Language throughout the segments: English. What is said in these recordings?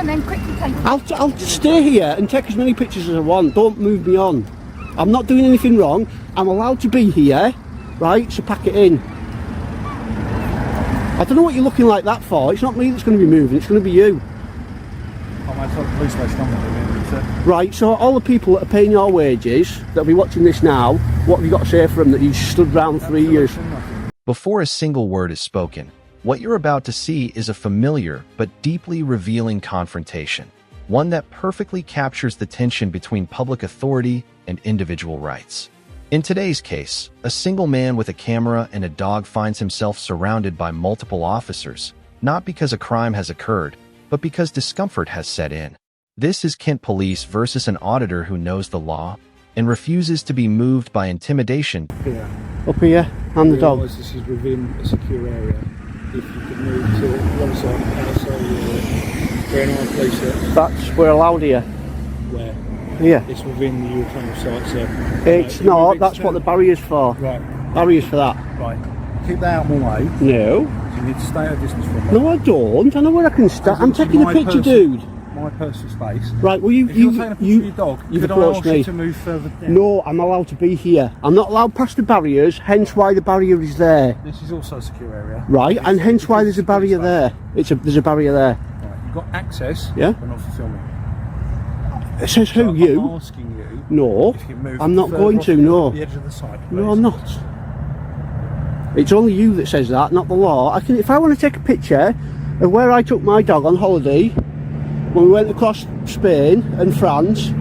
And then quickly take a I'll stay here and take as many pictures as I want. Don't move me on. I'm not doing anything wrong. I'm allowed to be here, right? So pack it in. I don't know what you're looking like that for. It's not me that's going to be moving. It's going to be you. I'm outside the police station. I'm not doing anything. Right, so all the people that are paying your wages, that'll be watching this now, what have you got to say for them that you stood round 3 years? Before a single word is spoken, what you're about to see is a familiar but deeply revealing confrontation, one that perfectly captures the tension between public authority and individual rights. In today's case, a single man with a camera and a dog finds himself surrounded by multiple officers, not because a crime has occurred, but because discomfort has set in. This is Kent Police versus an auditor who knows the law and refuses to be moved by intimidation. Here. Up here, and the dog. This is within a secure area. If you could move to one side of the house, where anyone place it. That's, we're allowed here. Where? Here. It's within the tunnel site, so. It's not, that's what the barrier's for. Right. Barrier's for that. Right. Keep that out of my way. No. So you need to stay at a distance from me. No, I don't. I know where I can start. I'm taking a picture, dude. My personal space. Right, well, if you're taking a picture of your dog, you've could I approached ask me you to move further down? No, I'm allowed to be here. I'm not allowed past the barriers, hence why the barrier is there. This is also a secure area. Right, and hence why there's a barrier there. There's a barrier there. Right, you've got access, yeah, but not for filming. It says who, so you? I'm asking you. No, if you move I'm not going to, no. The edge of the site, please. No, I'm not. It's only you that says that, not the law. I can, if I want to take a picture of where I took my dog on holiday, when we went across Spain and France,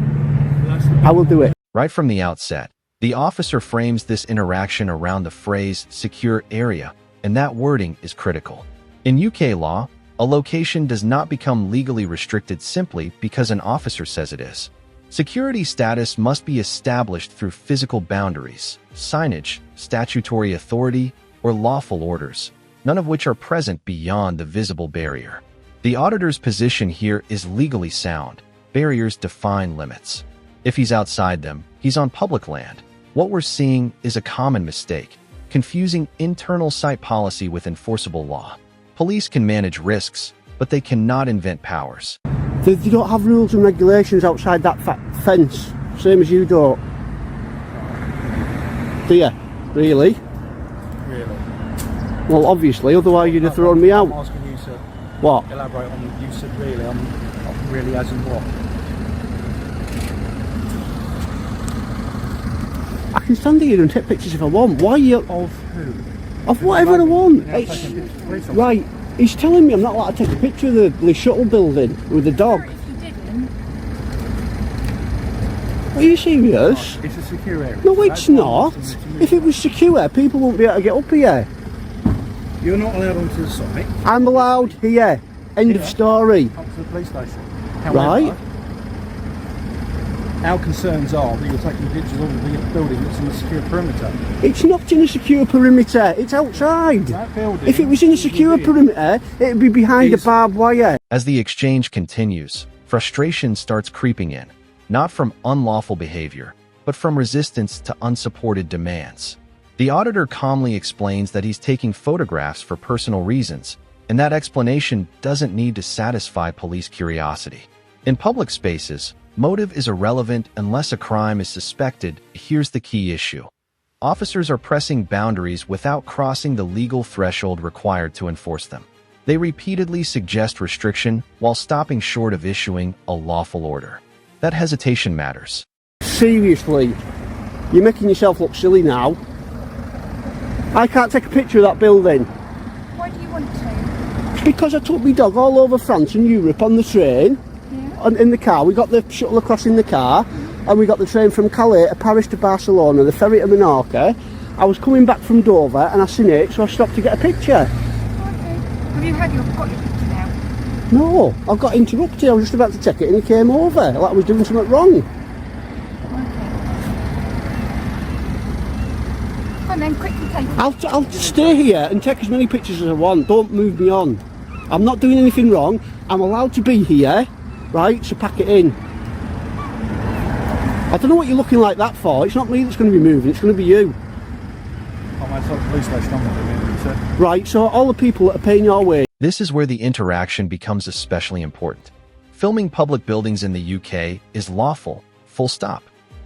I will do it. Right from the outset, the officer frames this interaction around the phrase secure area, and that wording is critical. In UK law, a location does not become legally restricted simply because an officer says it is. Security status must be established through physical boundaries, signage, statutory authority, or lawful orders, none of which are present beyond the visible barrier. The auditor's position here is legally sound. Barriers define limits. If he's outside them, he's on public land. What we're seeing is a common mistake, confusing internal site policy with enforceable law. Police can manage risks, but they cannot invent powers. They don't have rules and regulations outside that fence, same as you don't. Do you? Really? Really? Well, obviously, otherwise you'd have thrown me out. I'm asking you, sir. What? Elaborate on you said really. I'm really as in what? I can stand here and take pictures if I want. Why are you? Of who? Of whatever I want. Right. He's telling me I'm not allowed to take a picture of the shuttle building with the dog. If you didn't. Are you serious? It's a secure area. No, it's not. If it was secure, people wouldn't be able to get up here. You're not allowed onto the site. I'm allowed here. End of story. Up to the police station. Right. Our concerns are that you're taking pictures of the building that's in a secure perimeter. It's not in a secure perimeter. It's outside. That building, if it was in a secure perimeter, it would be behind a barbed wire. As the exchange continues, frustration starts creeping in, not from unlawful behavior, but from resistance to unsupported demands. The auditor calmly explains that he's taking photographs for personal reasons, and that explanation doesn't need to satisfy police curiosity. In public spaces, motive is irrelevant unless a crime is suspected. Here's the key issue. Officers are pressing boundaries without crossing the legal threshold required to enforce them. They repeatedly suggest restriction while stopping short of issuing a lawful order. That hesitation matters. Seriously, you're making yourself look silly now. I can't take a picture of that building. Why do you want to? Because I took my dog all over France and Europe on the train. In the car. We got the shuttle across in the car, and we got the train from Calais to Paris to Barcelona, the ferry to Menorca. I was coming back from Dover and I seen it, so I stopped to get a picture. Okay. Have you got your picture now? No, I got interrupted. I was just about to take it and he came over like I was doing something wrong. Okay. And then quickly take it. I'll stay here and take as many pictures as I want. Don't move me on. I'm not doing anything wrong. I'm allowed to be here. Right, so pack it in. I don't know what you're looking like that for. It's not me that's going to be moving, it's going to be you. I'm outside the police station. I'm not doing anything, sir. Right, so all the people that are paying your wage. This is where the interaction becomes especially important. Filming public buildings in the UK is lawful, full stop.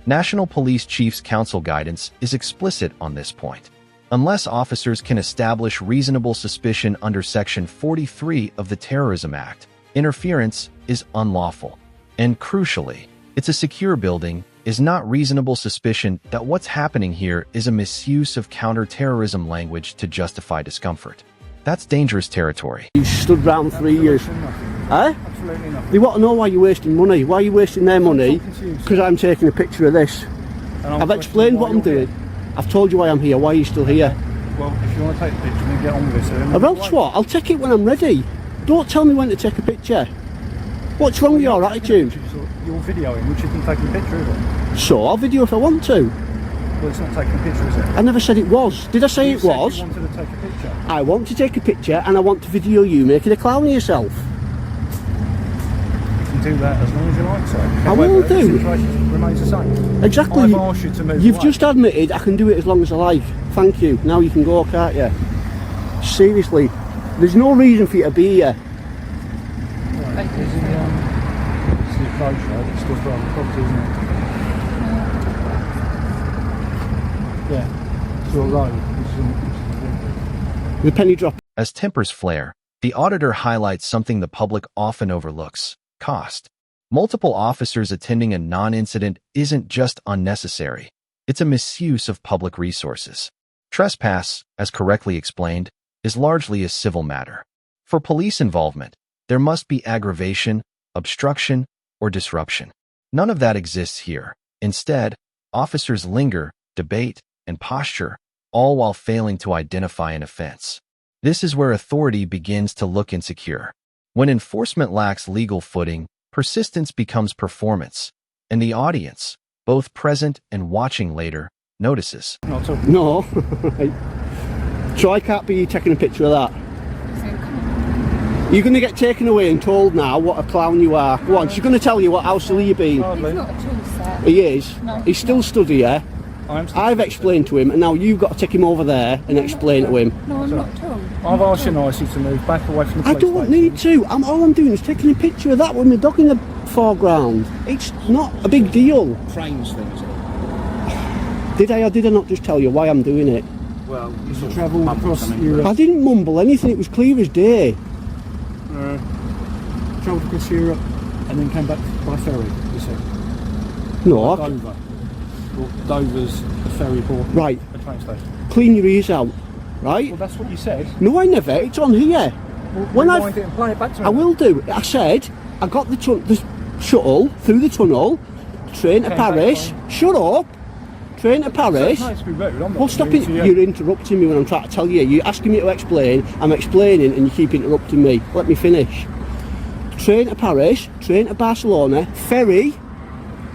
National Police Chiefs Council guidance is explicit on this point. Unless officers can establish reasonable suspicion under Section 43 of the Terrorism Act, interference is unlawful. And crucially, it's a secure building is not reasonable suspicion that what's happening here is a misuse of counter-terrorism language to justify discomfort. That's dangerous territory. You stood round 3 years. Eh? Absolutely nothing. They want to know why you're wasting money. Why are you wasting their money? Because I'm taking a picture of this. I've explained what I'm doing. I've told you why I'm here. Why are you still here? Well, if you want to take a picture, then get on with it. Else what? I'll take it when I'm ready. Don't tell me when to take a picture. What's wrong with your attitude? You're videoing, which isn't taking a picture, is it? So, I'll video if I want to. Well, it's not taking a picture, is it? I never said it was. Did I say You it said was? You wanted to take a picture. I want to take a picture and I want to video you making a clown of yourself. You can do that as long as you like, so. I will do. The situation remains the same. Exactly. I've asked you to move You've away. just admitted I can do it as long as I like. Thank you. Now you can go, can't you? Seriously. There's no reason for you to be here. Right. It's the approach road. It's still private property, isn't it? Yeah. It's your road. The penny drop. As tempers flare, the auditor highlights something the public often overlooks: cost. Multiple officers attending a non-incident isn't just unnecessary. It's a misuse of public resources. Trespass, as correctly explained, is largely a civil matter. For police involvement, there must be aggravation, obstruction, or disruption. None of that exists here. Instead, officers linger, debate, and posture, all while failing to identify an offense. This is where authority begins to look insecure. When enforcement lacks legal footing, persistence becomes performance, and the audience, both present and watching later, notices. Not at all. No. Right. So I can't be taking a picture of that. So come on. You're going to get taken away and told now what a clown you are. Go on, she's going to tell you how silly you've been. Hardly. It's not at all, sir. He is. No, He's still stood here. I've explained to him, and now you've got to take him over there and explain to him. No, I'm not at all. I've asked you nicely to move back away from the I police don't station. need to. All I'm doing is taking a picture of that with my dog in the foreground. It's not a big deal. Trains things. Did I or did I not just tell you why I'm doing it? Well, you travel across Europe. I didn't mumble anything. It was clear as day. Travelled across Europe and then came back by ferry, you said. No, Dover. Well, Dover's the ferry port. Right. A train station. Clean your ears out, right? Well, that's what you said. No, I never. It's on here. Well, When rewind it and play it back to me. I will do. I said I got the shuttle through the tunnel, train to Okay, Paris. fine. Shut up. Train to Paris. No, it's be rude. I'm not Well, stop rude it. to you. You're interrupting me when I'm trying to tell you. You're asking me to explain. I'm explaining and you keep interrupting me. Let me finish. Train to Paris, train to Barcelona, ferry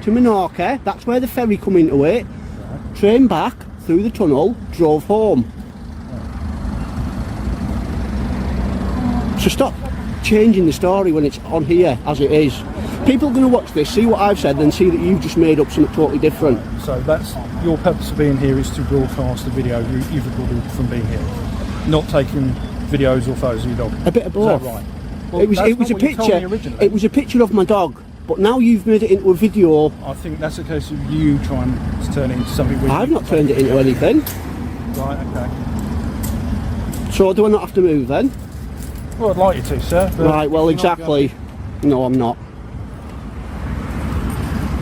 to Menorca. That's where the ferry come into it. Right. Train back through the tunnel, drove home. So stop changing the story when it's on here as it is. People are going to watch this, see what I've said, then see that you've just made up something totally different. So that's your purpose of being here, is to broadcast the video you've recorded from being here, not taking videos or photos of your dog. A bit of both. Is that right? Well, It was that's a not what you told me picture. originally. It was a picture of my dog, but now you've made it into a video. I think that's a case of you trying to turn it into something. Where I've you not turned it into anything. Right. Okay. So do I not have to move then? Well, I'd like you to, sir. but Right. Well, if you're not exactly. No, I'm not.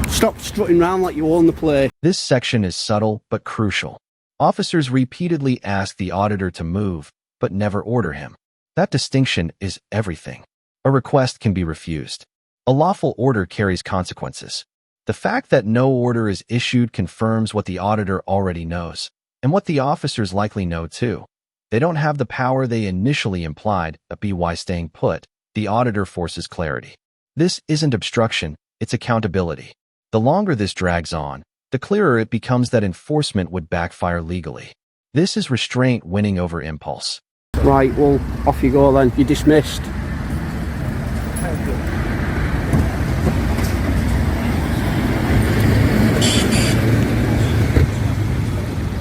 Stop strutting around like you own the place. This section is subtle but crucial. Officers repeatedly ask the auditor to move, but never order him. That distinction is everything. A request can be refused. A lawful order carries consequences. The fact that no order is issued confirms what the auditor already knows, and what the officers likely know too. They don't have the power they initially implied, but by staying put, the auditor forces clarity. This isn't obstruction, it's accountability. The longer this drags on, the clearer it becomes that enforcement would backfire legally. This is restraint winning over impulse. Right. Well, off you go then. You're dismissed.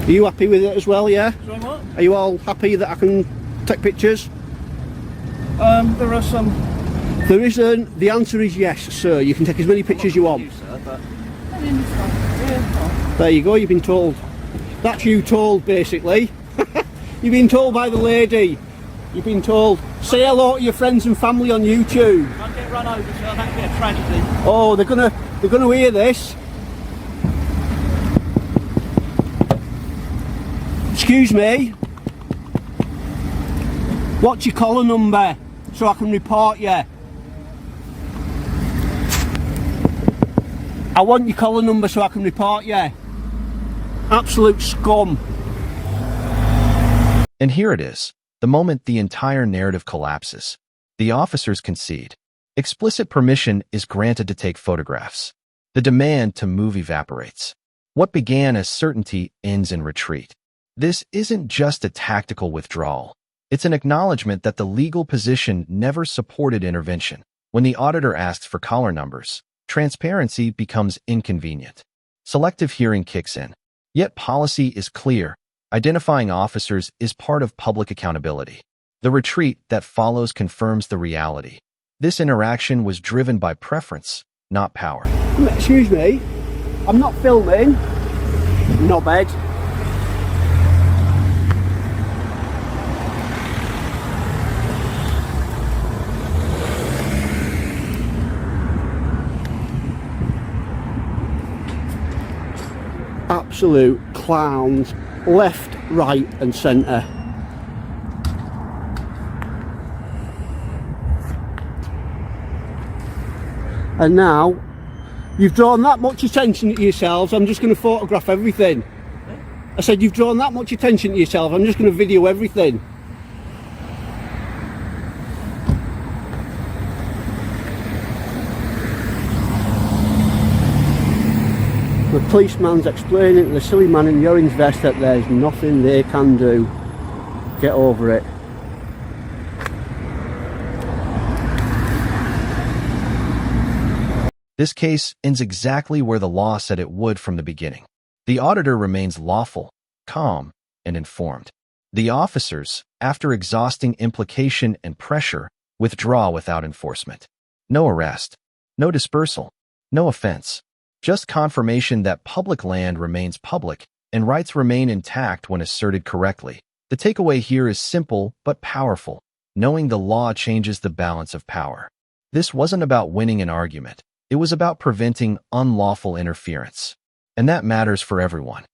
Are you happy with it as well? Yeah. So what? Are you all happy that I can take pictures? There are some There isn't. The answer is yes, sir. You can take as many pictures as you want. There you go, you've been told. That's you told, basically. You've been told by the lady. You've been told. Say hello to your friends and family on YouTube. I'll get run over, sir. That'd be a tragedy. Oh, they're gonna hear this. Excuse me. What's your collar number so I can report you? I want your collar number so I can report you. Absolute scum. And here it is, the moment the entire narrative collapses. The officers concede. Explicit permission is granted to take photographs. The demand to move evaporates. What began as certainty ends in retreat. This isn't just a tactical withdrawal. It's an acknowledgement that the legal position never supported intervention. When the auditor asks for collar numbers, transparency becomes inconvenient. Selective hearing kicks in. Yet policy is clear. Identifying officers is part of public accountability. The retreat that follows confirms the reality. This interaction was driven by preference, not power. Excuse me, I'm not filming. Knobhead. Absolute clowns, left, right and centre. And now you've drawn that much attention to yourselves, I'm just going to photograph everything. I said you've drawn that much attention to yourself, I'm just going to video everything. The policeman's explaining to the silly man in the orange vest that there's nothing they can do. Get over it. This case ends exactly where the law said it would from the beginning. The auditor remains lawful, calm, and informed. The officers, after exhausting implication and pressure, withdraw without enforcement. No arrest, no dispersal, no offense. Just confirmation that public land remains public and rights remain intact when asserted correctly. The takeaway here is simple but powerful. Knowing the law changes the balance of power. This wasn't about winning an argument. It was about preventing unlawful interference. And that matters for everyone.